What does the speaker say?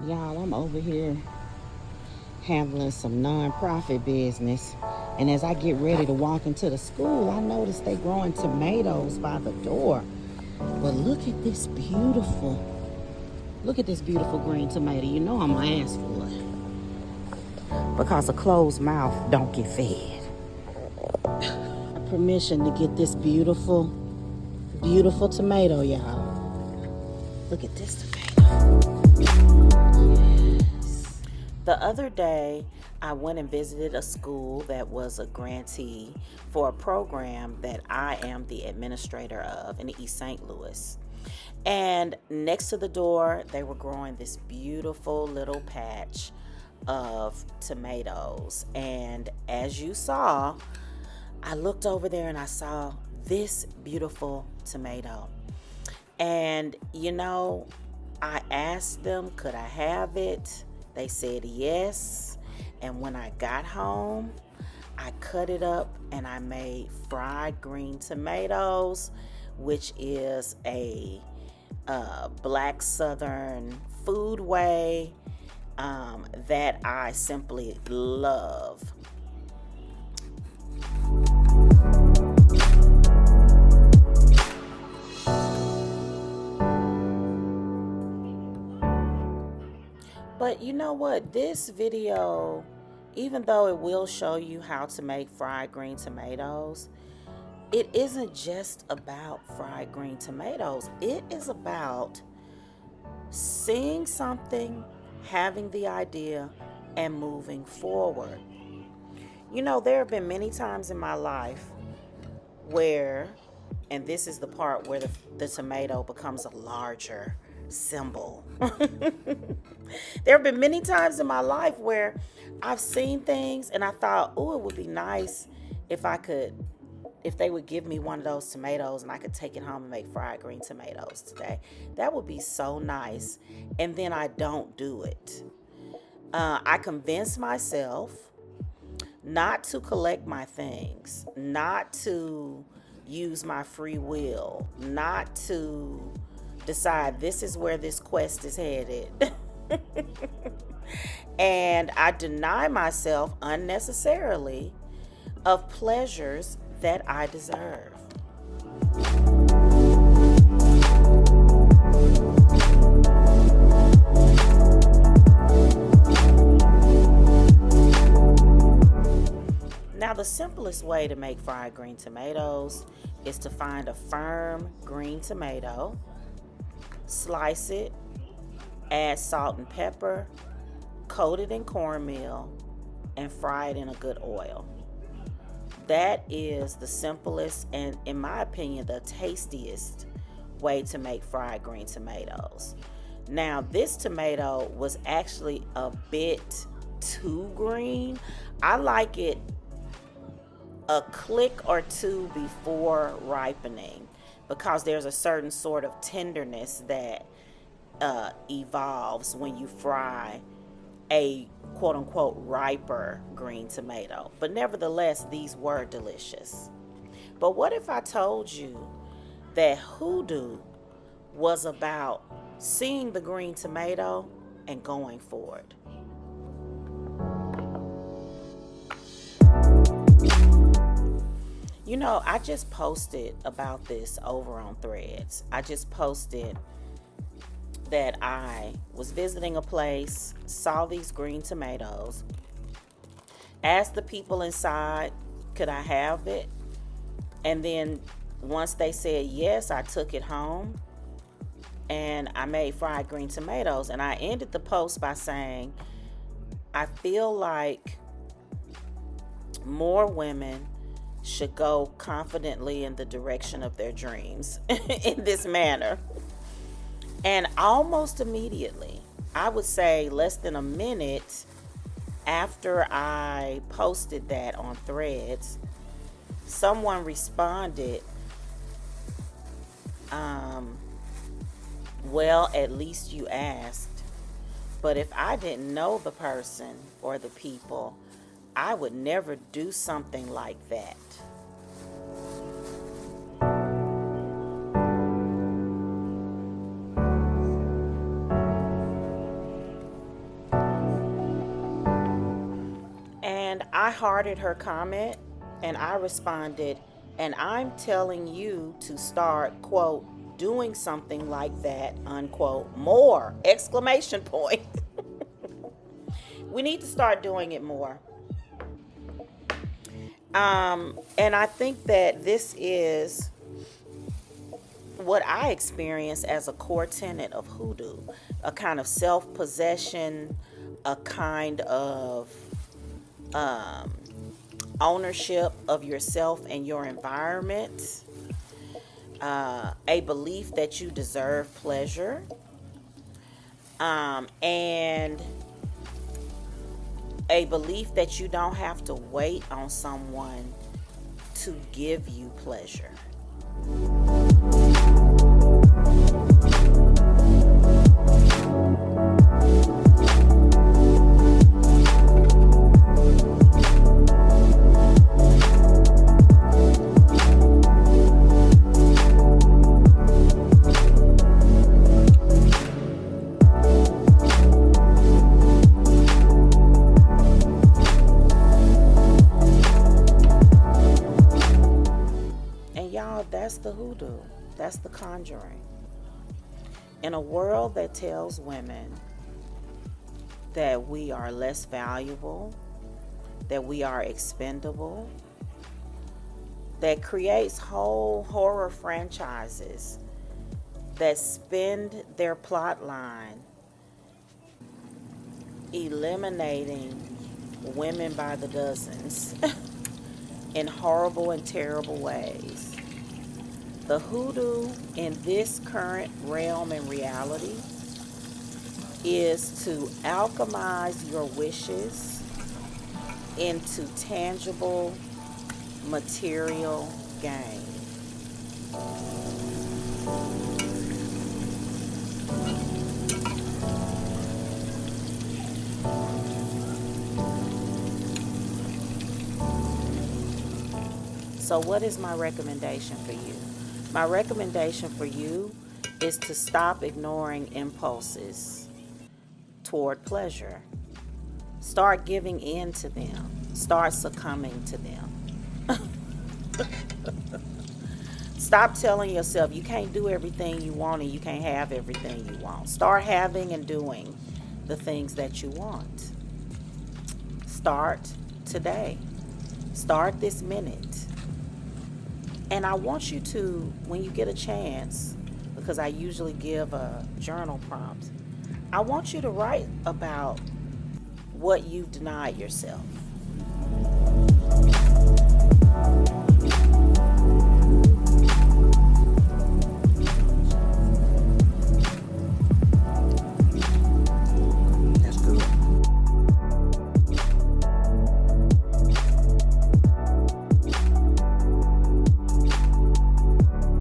Y'all, I'm over here handling some non-profit business. And as I get ready to walk into the school, I notice they growing tomatoes by the door. But look at this beautiful green tomato. You know I'm gonna ask for it. Because a closed mouth don't get fed. Permission to get this beautiful, beautiful tomato, y'all. Look at this tomato. Yes. The other day, I went and visited a school that was a grantee for a program that I am the administrator of in East St. Louis. And next to the door, they were growing this beautiful little patch of tomatoes. And as you saw, I looked over there and I saw this beautiful tomato. And I asked them, could I have it? They said yes. And when I got home, I cut it up and I made fried green tomatoes, which is a black southern food way that I simply love. But you know what? This video, even though it will show you how to make fried green tomatoes, it isn't just about fried green tomatoes. It is about seeing something, having the idea, and moving forward. There have been many times in my life where, and this is the part where the tomato becomes a larger symbol. There have been many times in my life where I've seen things and I thought, oh, it would be nice if they would give me one of those tomatoes and I could take it home and make fried green tomatoes today. That would be so nice. And then I don't do it. I convince myself not to collect my things, not to use my free will, not to decide this is where this quest is headed. And I deny myself unnecessarily of pleasures that I deserve. Now, the simplest way to make fried green tomatoes is to find a firm green tomato, slice it, add salt and pepper, coat it in cornmeal, and fry it in a good oil. That is the simplest and, in my opinion, the tastiest way to make fried green tomatoes. Now, this tomato was actually a bit too green. I like it a click or two before ripening because there's a certain sort of tenderness that evolves when you fry a quote-unquote riper green tomato. But nevertheless, these were delicious. But what if I told you that hoodoo was about seeing the green tomato and going for it? I just posted about this over on Threads. I just posted that I was visiting a place, saw these green tomatoes, asked the people inside, could I have it? And then once they said yes, I took it home and I made fried green tomatoes. And I ended the post by saying, I feel like more women should go confidently in the direction of their dreams in this manner. And almost immediately, I would say less than a minute after I posted that on Threads, someone responded, well, at least you asked. But if I didn't know the person or the people, I would never do something like that. I hearted her comment and I responded, and I'm telling you to start, quote, doing something like that, unquote, more, exclamation point. We need to start doing it more. And I think that this is what I experience as a core tenet of hoodoo, a kind of self possession, a kind of ownership of yourself and your environment, a belief that you deserve pleasure, and a belief that you don't have to wait on someone to give you pleasure. And y'all, that's the hoodoo. That's the conjuring. In a world that tells women that we are less valuable, that we are expendable, that creates whole horror franchises that spend their plot line eliminating women by the dozens in horrible and terrible ways. The hoodoo in this current realm and reality is to alchemize your wishes into tangible material gain. So what is my recommendation for you? My recommendation for you is to stop ignoring impulses toward pleasure. Start giving in to them. Start succumbing to them. Stop telling yourself you can't do everything you want and you can't have everything you want. Start having and doing the things that you want. Start today. Start this minute. And I want you to, when you get a chance, because I usually give a journal prompt, I want you to write about what you've denied yourself.